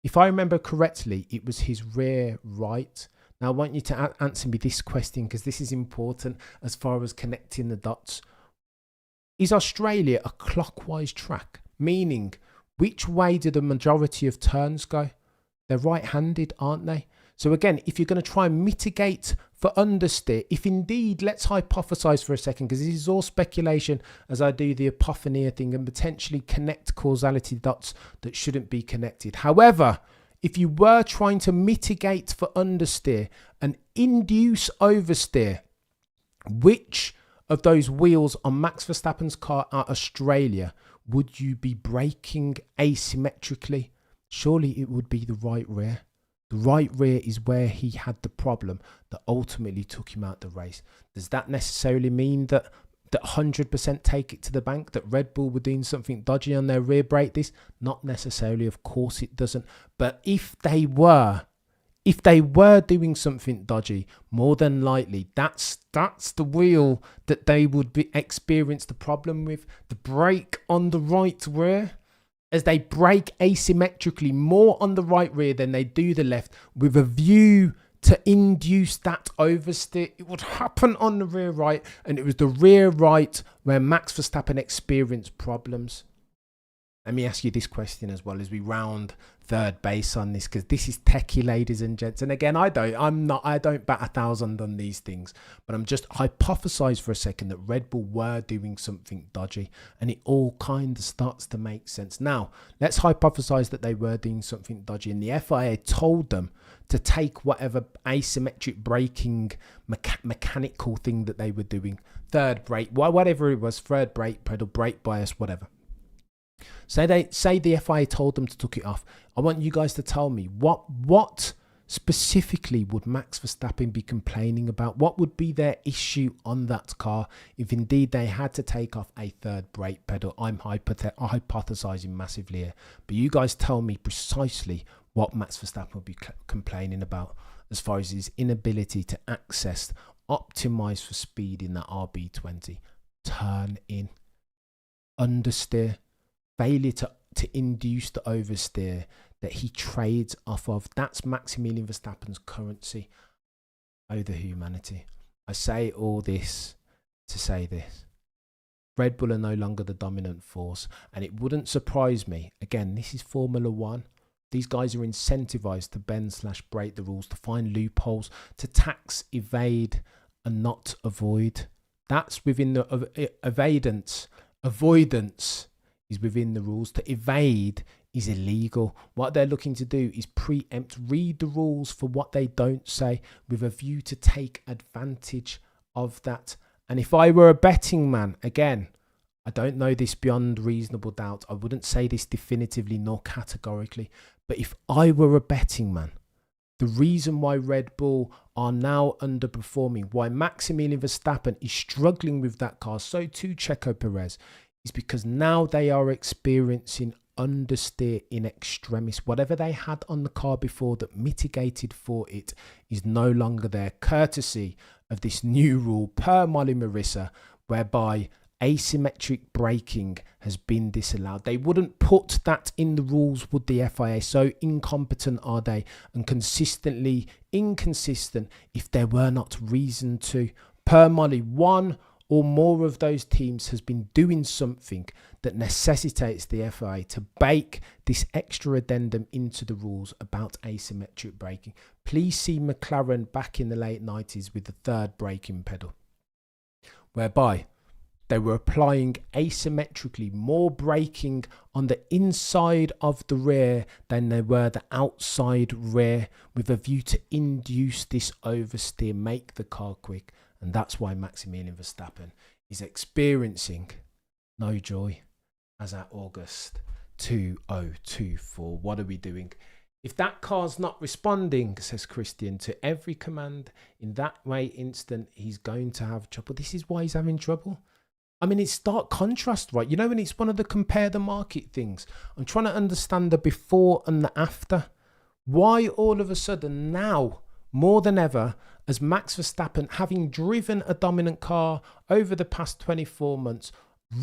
If I remember correctly, it was his rear right. Now, I want you to answer me this question because this is important as far as connecting the dots. Is Australia a clockwise track? Meaning, which way do the majority of turns go? They're right-handed, aren't they? So again, if you're going to try and mitigate for understeer, if indeed, let's hypothesize for a second, because this is all speculation as I do the apophenia thing and potentially connect causality dots that shouldn't be connected. However, if you were trying to mitigate for understeer and induce oversteer, which of those wheels on Max Verstappen's car at Australia would you be braking asymmetrically? Surely it would be the right rear. The right rear is where he had the problem that ultimately took him out the race. Does that necessarily mean that 100% take it to the bank, that Red Bull were doing something dodgy on their rear brake disc? Not necessarily, of course it doesn't. But if they were doing something dodgy, more than likely, that's the wheel that they would experience the problem with. The brake on the right rear. as they brake asymmetrically more on the right rear than they do the left, with a view to induce that oversteer. It would happen on the rear right, and it was the rear right where Max Verstappen experienced problems. Let me ask you this question as well as we round third base on this, because this is techie, ladies and gents. And again, I don't bat 1,000 on these things, but I'm just hypothesize for a second that Red Bull were doing something dodgy, and it all kind of starts to make sense. Now, let's hypothesize that they were doing something dodgy, and the FIA told them to take whatever asymmetric braking mechanical thing that they were doing, third brake, whatever it was, third brake pedal, brake bias, whatever. Say the FIA told them to take it off. I want you guys to tell me what specifically would Max Verstappen be complaining about? What would be their issue on that car if indeed they had to take off a third brake pedal? I'm hypothesizing massively here, but you guys tell me precisely what Max Verstappen would be complaining about as far as his inability to optimize for speed in that RB20, turn in, understeer, failure to induce the oversteer that he trades off of. That's Maximilian Verstappen's currency. Oh, the humanity. I say all this to say this. Red Bull are no longer the dominant force, and it wouldn't surprise me. Again, this is Formula One. These guys are incentivized to bend/break the rules, to find loopholes, to tax, evade, and not avoid. That's within the avoidance is within the rules. To evade is illegal. What they're looking to do is preempt, read the rules for what they don't say, with a view to take advantage of that. And if I were a betting man, again, I don't know this beyond reasonable doubt. I wouldn't say this definitively nor categorically, but if I were a betting man, the reason why Red Bull are now underperforming, why Maximilian Verstappen is struggling with that car, so too Checo Perez, is because now they are experiencing understeer in extremis. Whatever they had on the car before that mitigated for it is no longer there, courtesy of this new rule per Molly Marissa, whereby asymmetric braking has been disallowed. They wouldn't put that in the rules, would the FIA? So incompetent are they, and consistently inconsistent if there were not reason to. Per Molly, one or more of those teams has been doing something that necessitates the FIA to bake this extra addendum into the rules about asymmetric braking. Please see McLaren back in the late 90s with the third braking pedal, whereby they were applying asymmetrically more braking on the inside of the rear than they were the outside rear, with a view to induce this oversteer, make the car quick. And that's why Maximilian Verstappen is experiencing no joy as at August 2024. What are we doing? If that car's not responding, says Christian, to every command in that way instant, he's going to have trouble. This is why he's having trouble. I mean, it's stark contrast, right? You know, when it's one of the compare the market things, I'm trying to understand the before and the after. Why all of a sudden now, more than ever, as Max Verstappen, having driven a dominant car over the past 24 months,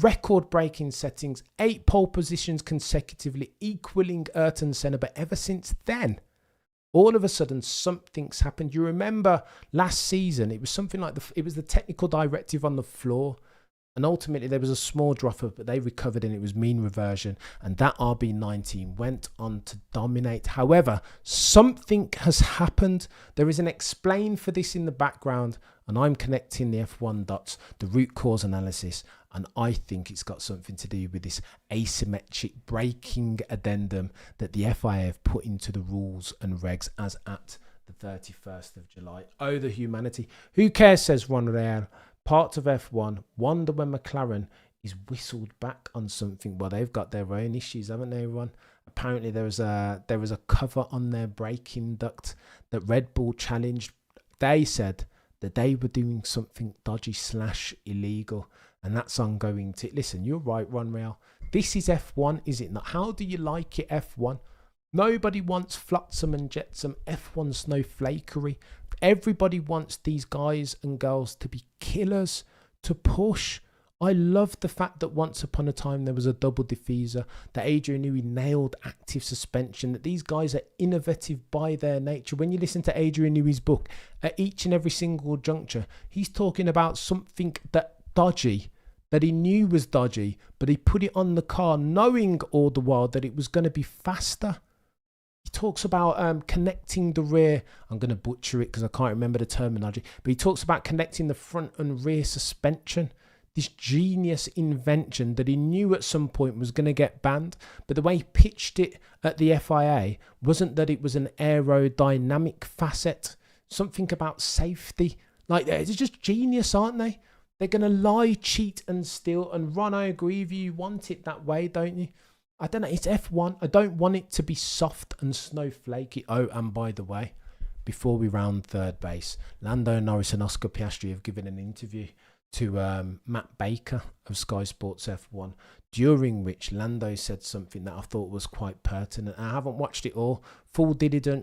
record braking settings, 8 pole positions consecutively, equaling Ayrton Senna, but ever since then, all of a sudden something's happened. You remember last season, it was something like it was the technical directive on the floor. And ultimately, there was a small drop-off, but they recovered and it was mean reversion. And that RB19 went on to dominate. However, something has happened. There is an explain for this in the background. And I'm connecting the F1 dots, the root cause analysis. And I think it's got something to do with this asymmetric braking addendum that the FIA have put into the rules and regs as at the 31st of July. Oh, the humanity. Who cares, says Ron Real. Part of F1, wonder when McLaren is whistled back on something. Well, they've got their own issues, haven't they, everyone? Apparently, there was a cover on their braking duct that Red Bull challenged. They said that they were doing something dodgy / illegal, and that's ongoing. Listen, you're right, Ron Real. This is F1, is it not? How do you like it, F1? Nobody wants flotsam and jetsam F1 snowflakery. Everybody wants these guys and girls to be killers, to push I love the fact that once upon a time there was a double diffuser, that Adrian Newey nailed active suspension, that these guys are innovative by their nature. When you listen to Adrian Newey's book, at each and every single juncture, he's talking about something that he knew was dodgy, but he put it on the car knowing all the while that it was going to be faster. He talks about connecting the rear. I'm going to butcher it because I can't remember the terminology, but he talks about connecting the front and rear suspension. This genius invention that he knew at some point was going to get banned, but the way he pitched it at the FIA wasn't that it was an aerodynamic facet, something about safety. Like, it's just genius, aren't they? They're going to lie, cheat and steal. And Ron, I agree with you. You want it that way, don't you? I don't know. It's F1. I don't want it to be soft and snowflakey. Oh, and by the way, before we round third base, Lando Norris and Oscar Piastri have given an interview to Matt Baker of Sky Sports F1, during which Lando said something that I thought was quite pertinent. I haven't watched it all. Full-fledged,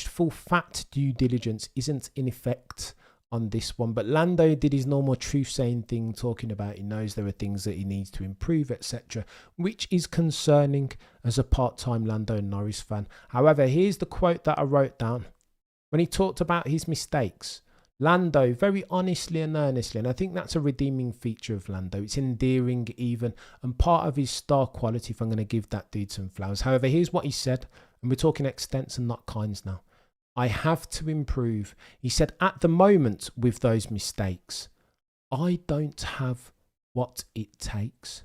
full-fat due diligence isn't in effect on this one, but Lando did his normal truth-saying thing, talking about he knows there are things that he needs to improve, etc., which is concerning as a part-time Lando Norris fan. However, here's the quote that I wrote down when he talked about his mistakes. Lando, very honestly and earnestly, and I think that's a redeeming feature of Lando. It's endearing even, and part of his star quality, if I'm going to give that dude some flowers. However, here's what he said, and we're talking extents and not kinds now. I have to improve. He said, at the moment, with those mistakes, I don't have what it takes.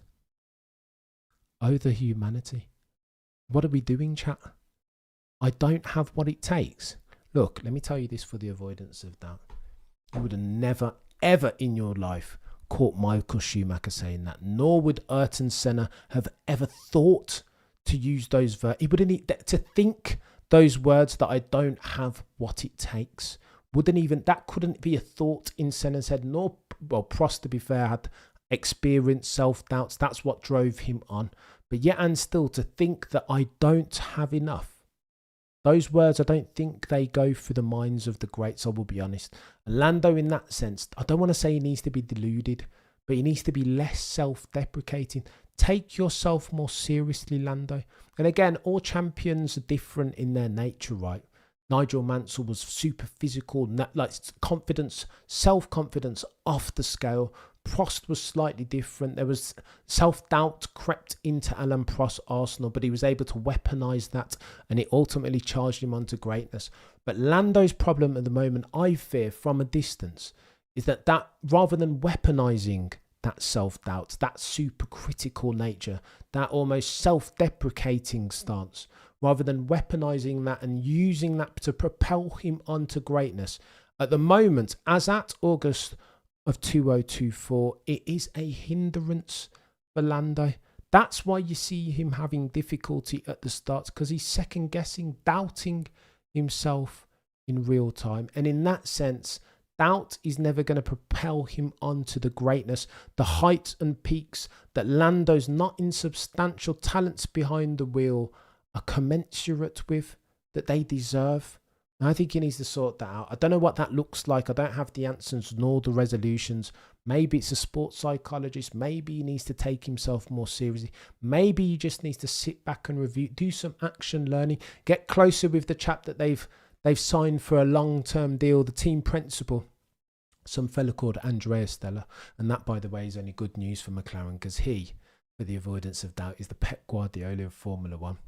Oh, the humanity. What are we doing, chat? I don't have what it takes. Look, let me tell you this for the avoidance of doubt. You would have never, ever in your life caught Michael Schumacher saying that, nor would Ayrton Senna have ever thought to use those words. He wouldn't need to think those words, that I don't have what it takes. That couldn't be a thought in Senna's head, nor, well, Prost, to be fair, had experienced self-doubts. That's what drove him on. But yet and still, to think that I don't have enough. Those words, I don't think they go through the minds of the greats, I will be honest. And Lando, in that sense, I don't want to say he needs to be deluded, but he needs to be less self-deprecating. Take yourself more seriously, Lando. And again, all champions are different in their nature, right? Nigel Mansell was super physical, like confidence, self-confidence off the scale. Prost was slightly different. There was self-doubt crept into Alain Prost's arsenal, but he was able to weaponize that, and it ultimately charged him onto greatness. But Lando's problem at the moment, I fear, from a distance, is that rather than weaponizing that self-doubt, that super critical nature, that almost self-deprecating stance, rather than weaponizing that and using that to propel him onto greatness, at the moment, as at August of 2024, it is a hindrance for Lando. That's why you see him having difficulty at the start, because he's second guessing, doubting himself in real time. And in that sense, doubt is never going to propel him onto the greatness, the heights and peaks that Lando's not insubstantial talents behind the wheel are commensurate with, that they deserve. And I think he needs to sort that out. I don't know what that looks like. I don't have the answers nor the resolutions. Maybe it's a sports psychologist. Maybe he needs to take himself more seriously. Maybe he just needs to sit back and review, do some action learning, get closer with the chap that they've signed for a long-term deal, the team principal, some fella called Andrea Stella. And that, by the way, is only good news for McLaren, because he, for the avoidance of doubt, is the Pep Guardiola of Formula One.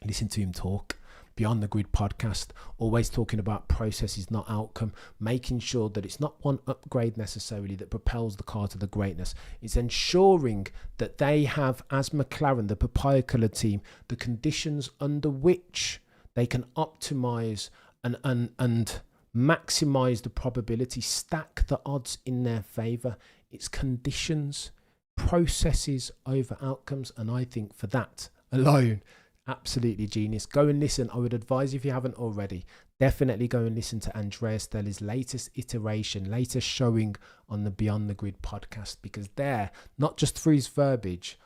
Listen to him talk. Beyond the Grid podcast, always talking about processes, not outcome, making sure that it's not one upgrade necessarily that propels the car to the greatness. It's ensuring that they have, as McLaren, the proprietary team, the conditions under which they can optimize and maximize the probability, stack the odds in their favor. It's conditions, processes over outcomes, and I think for that alone, absolutely genius. Go and listen. I would advise, if you haven't already, definitely go and listen to Andrea Stella's latest showing on the Beyond the Grid podcast, because there, not just for his verbiage,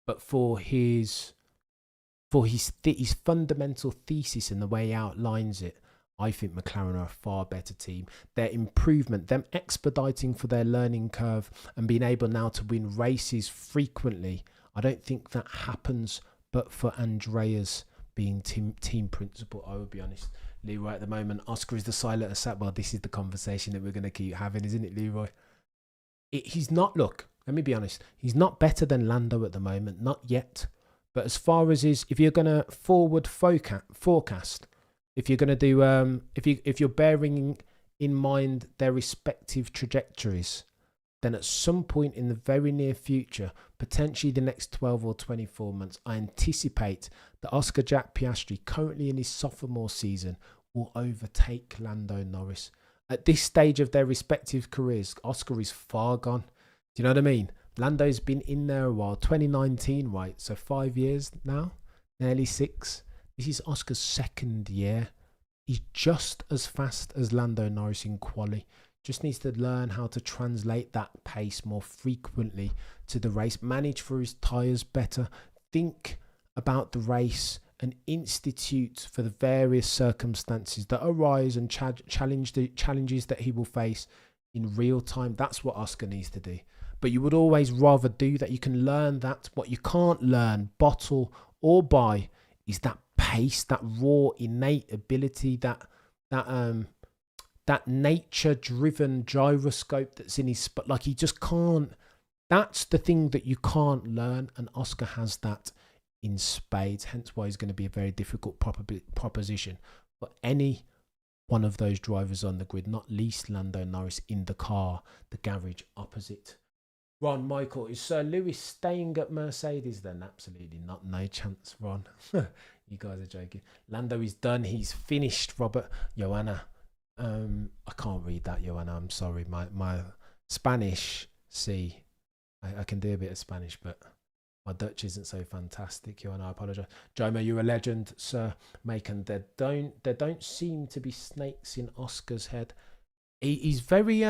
but for his fundamental thesis and the way he outlines it, I think McLaren are a far better team. Their improvement, them expediting for their learning curve and being able now to win races frequently, I don't think that happens but for Andreas being team principal. I would be honest, Leroy, at the moment, Oscar is the silent assassin. Well, this is the conversation that we're going to keep having, isn't it, Leroy? He's not, look, let me be honest, he's not better than Lando at the moment, not yet. But as far as if you're going to forward forecast, if you're going to do, if you're bearing in mind their respective trajectories, then at some point in the very near future, potentially the next 12 or 24 months, I anticipate that Oscar Jack Piastri, currently in his sophomore season, will overtake Lando Norris. At this stage of their respective careers, Oscar is far gone. Do you know what I mean? Lando's been in there a while, 2019, right? So 5 years now, nearly 6. This is Oscar's second year. He's just as fast as Lando Norris in quali. Just needs to learn how to translate that pace more frequently to the race, manage for his tyres better, think about the race and institute for the various circumstances that arise and challenges that he will face in real time. That's what Oscar needs to do. But you would always rather do that. You can learn that. What you can't learn, bottle or buy, is that pace, that raw innate ability, that nature-driven gyroscope that's in his, but like he just can't. That's the thing that you can't learn, and Oscar has that in spades. Hence why he's going to be a very difficult proposition for any one of those drivers on the grid, not least Lando Norris in the car, the garage opposite. Ron Michael, is Sir Lewis staying at Mercedes then? Absolutely not. No chance, Ron. You guys are joking. Lando is done. He's finished, Robert. Joanna. I can't read that, Joanna. I'm sorry. My Spanish, I can do a bit of Spanish, but my Dutch isn't so fantastic, Joanna. I apologise. Jomo, you're a legend, Sir Macon. There don't seem to be snakes in Oscar's head. He's very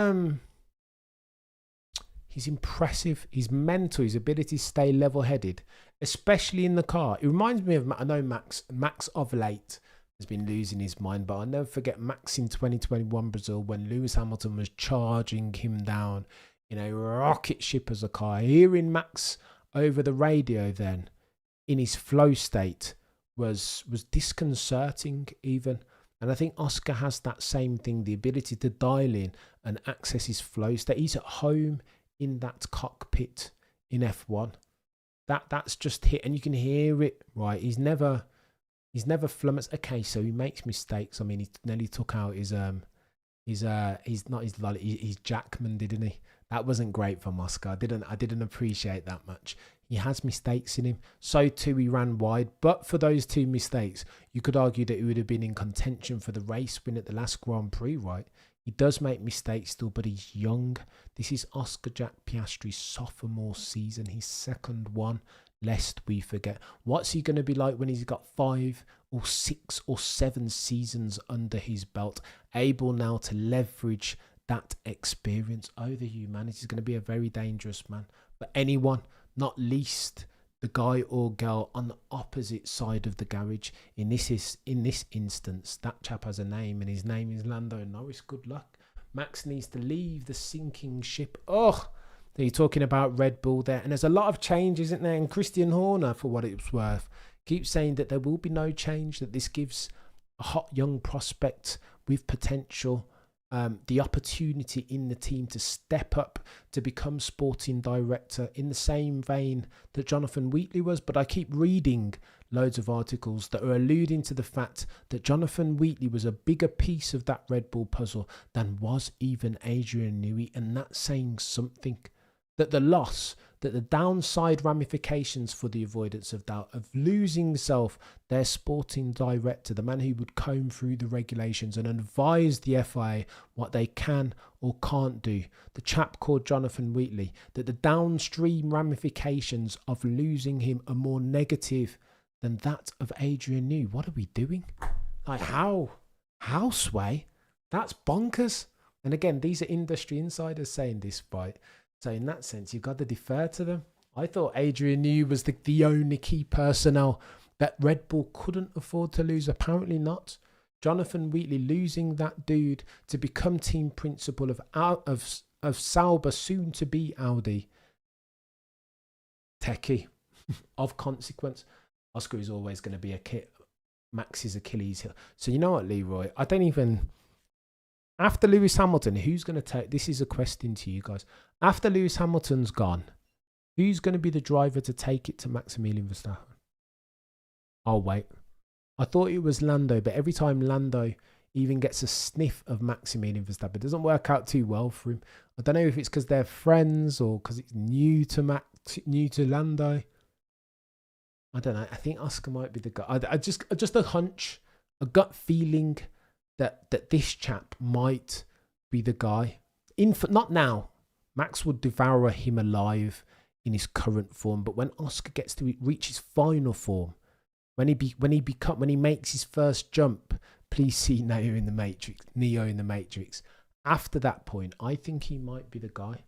he's impressive. He's mental. His ability to stay level-headed, especially in the car. It reminds me of, I know Max of late has been losing his mind, but I'll never forget Max in 2021 Brazil when Lewis Hamilton was charging him down in a rocket ship as a car. Hearing Max over the radio then in his flow state was disconcerting even. And I think Oscar has that same thing, the ability to dial in and access his flow state. He's at home in that cockpit in F1. That's just hit, and you can hear it, right? He's never flummoxed. Okay, so he makes mistakes. I mean, he nearly took out his Jackman, didn't he? That wasn't great from Oscar. I didn't appreciate that much. He has mistakes in him. So too, he ran wide. But for those two mistakes, you could argue that he would have been in contention for the race win at the last Grand Prix, right? He does make mistakes still, but he's young. This is Oscar Jack Piastri's sophomore season, his second one, lest we forget. What's he going to be like when he's got 5 or 6 or 7 seasons under his belt, able now to leverage that experience? Oh, the humanity is going to be a very dangerous man for anyone, not least the guy or girl on the opposite side of the garage. In this instance, that chap has a name, and his name is Lando Norris. Good luck. Max needs to leave the sinking ship. Oh, you're talking about Red Bull there, and there's a lot of change, isn't there? And Christian Horner, for what it's worth, keeps saying that there will be no change, that this gives a hot young prospect with potential the opportunity in the team to step up to become sporting director in the same vein that Jonathan Wheatley was. But I keep reading loads of articles that are alluding to the fact that Jonathan Wheatley was a bigger piece of that Red Bull puzzle than was even Adrian Newey, and that's saying something. That the loss, that the downside ramifications for the avoidance of doubt of losing self, their sporting director, the man who would comb through the regulations and advise the FIA what they can or can't do, the chap called Jonathan Wheatley, that the downstream ramifications of losing him are more negative than that of Adrian Newey. What are we doing? Like how Sway? That's bonkers. And again, these are industry insiders saying this, right? So in that sense, you've got to defer to them. I thought Adrian Newey was the only key personnel that Red Bull couldn't afford to lose. Apparently not. Jonathan Wheatley losing that dude to become team principal of Sauber, soon to be Audi. Techie of consequence. Oscar is always going to be Max's Achilles heel. So you know what, Leroy? I don't even. After Lewis Hamilton, who's going to take? This is a question to you guys. After Lewis Hamilton's gone, who's going to be the driver to take it to Maximilian Verstappen? I'll wait. I thought it was Lando, but every time Lando even gets a sniff of Maximilian Verstappen, it doesn't work out too well for him. I don't know if it's because they're friends or because it's new to Lando. I don't know. I think Oscar might be the guy. I just a hunch, a gut feeling that this chap might be the guy. Not now. Max would devour him alive in his current form, but when Oscar gets to reach his final form, when he makes his first jump, please see Neo in the Matrix. After that point, I think he might be the guy.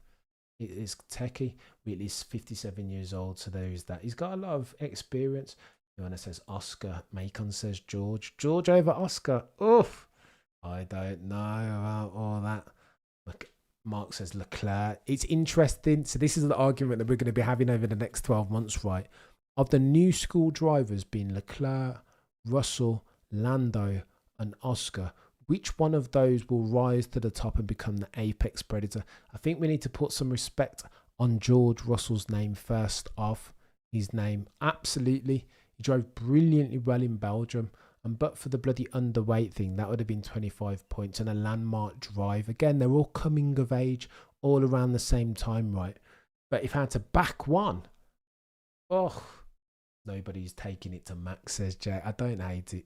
It is techie. Wheatley is 57 years old, so there is that. He's got a lot of experience. Joanna says Oscar. Macon says George. George over Oscar. Oof. I don't know about all that. Mark says Leclerc. It's interesting. So this is the argument that we're going to be having over the next 12 months, right? Of the new school drivers being Leclerc, Russell, Lando, and Oscar, which one of those will rise to the top and become the apex predator? I think we need to put some respect on George Russell's name first off. His name, absolutely. He drove brilliantly well in Belgium. And but for the bloody underweight thing, that would have been 25 points and a landmark drive. Again, they're all coming of age all around the same time, right? But if I had to back one, oh, nobody's taking it to Max, says Jay. I don't hate it.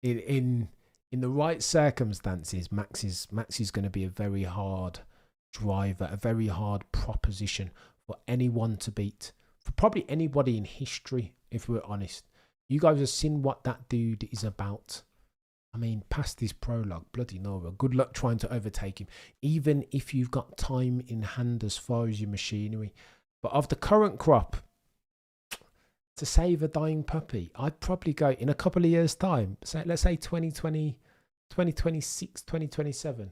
In the right circumstances, Max is going to be a very hard driver, a very hard proposition for anyone to beat. For probably anybody in history, if we're honest. You guys have seen what that dude is about. I mean, past his prologue, bloody Nora. Good luck trying to overtake him, even if you've got time in hand as far as your machinery. But of the current crop, to save a dying puppy, I'd probably go in a couple of years' time. So let's say 2020, 2026, 2027.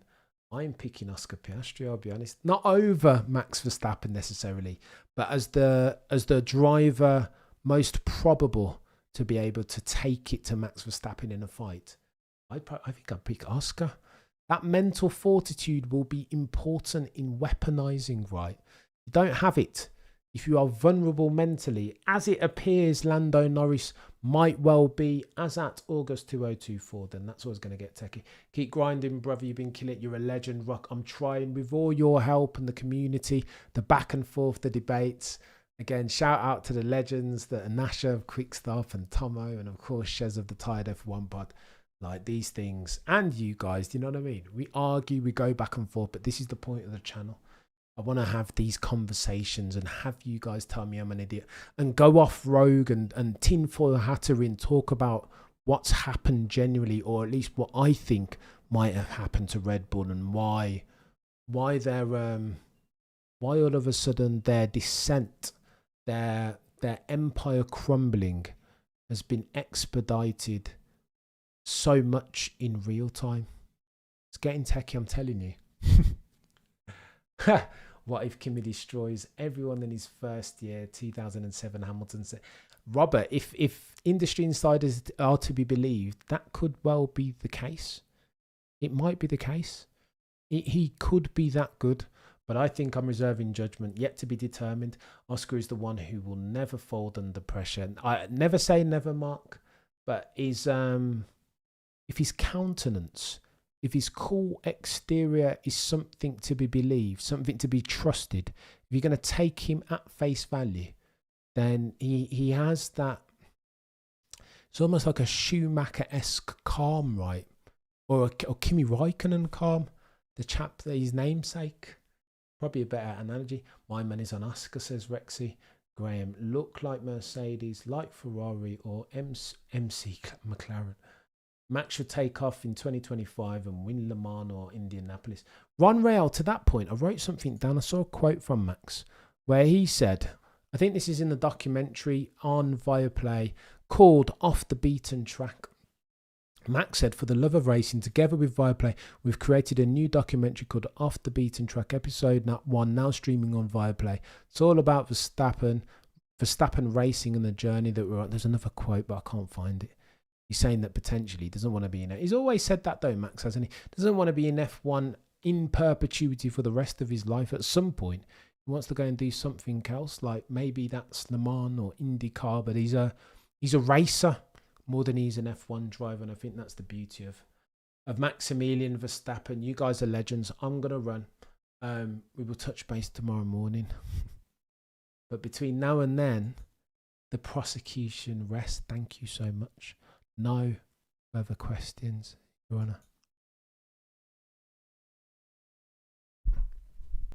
I'm picking Oscar Piastri, I'll be honest. Not over Max Verstappen necessarily, but as the driver most probable to be able to take it to Max Verstappen in a fight. I think I'd pick Oscar. That mental fortitude will be important in weaponizing, right? You don't have it if you are vulnerable mentally, as it appears Lando Norris might well be, as at August 2024, then that's what's going to get techie. Keep grinding, brother. You've been killing it. You're a legend, Rock. I'm trying with all your help and the community, the back and forth, the debates. Again, shout out to the legends, the Anasha of Quickstop and Tomo, and of course Shez of the Tired F1 pod. Like these things, and you guys, do you know what I mean? We argue, we go back and forth, but this is the point of the channel. I want to have these conversations and have you guys tell me I'm an idiot and go off rogue and tinfoil hattery and talk about what's happened genuinely, or at least what I think might have happened to Red Bull and why they're why all of a sudden their descent, their empire crumbling has been expedited so much in real time. It's getting techie, I'm telling you. What if Kimi destroys everyone in his first year? 2007 Hamilton said. Robert, if industry insiders are to be believed, that could well be the case. It might be the case. He could be that good. But I think I'm reserving judgment, yet to be determined. Oscar is the one who will never fold under pressure. I never say never, Mark, but if his countenance, if his cool exterior is something to be believed, something to be trusted, if you're going to take him at face value, then he has that. It's almost like a Schumacher-esque calm, right? Or Kimi Räikkönen calm, the chap that his namesake. Probably a better analogy. My money's on Oscar, says Rexy. Graham, look like Mercedes, like Ferrari, or MC McLaren. Max should take off in 2025 and win Le Mans or Indianapolis. Ron Rail, to that point, I wrote something down. I saw a quote from Max where he said, I think this is in the documentary on Viaplay called Off the Beaten Track. Max said, for the love of racing, together with Viaplay, we've created a new documentary called Off the Beaten Track, episode 1, now streaming on Viaplay. It's all about Verstappen racing and the journey that we're on. There's another quote, but I can't find it. He's saying that potentially he doesn't want to be in it. He's always said that though, Max, hasn't he? Doesn't want to be in F1 in perpetuity for the rest of his life. At some point, he wants to go and do something else, like maybe that's Le Mans or IndyCar, but he's a racer more than he's an F1 driver, and I think that's the beauty of Maximilian Verstappen. You guys are legends. I'm going to run. We will touch base tomorrow morning. But between now and then, the prosecution rests. Thank you so much. No further questions, Your Honour.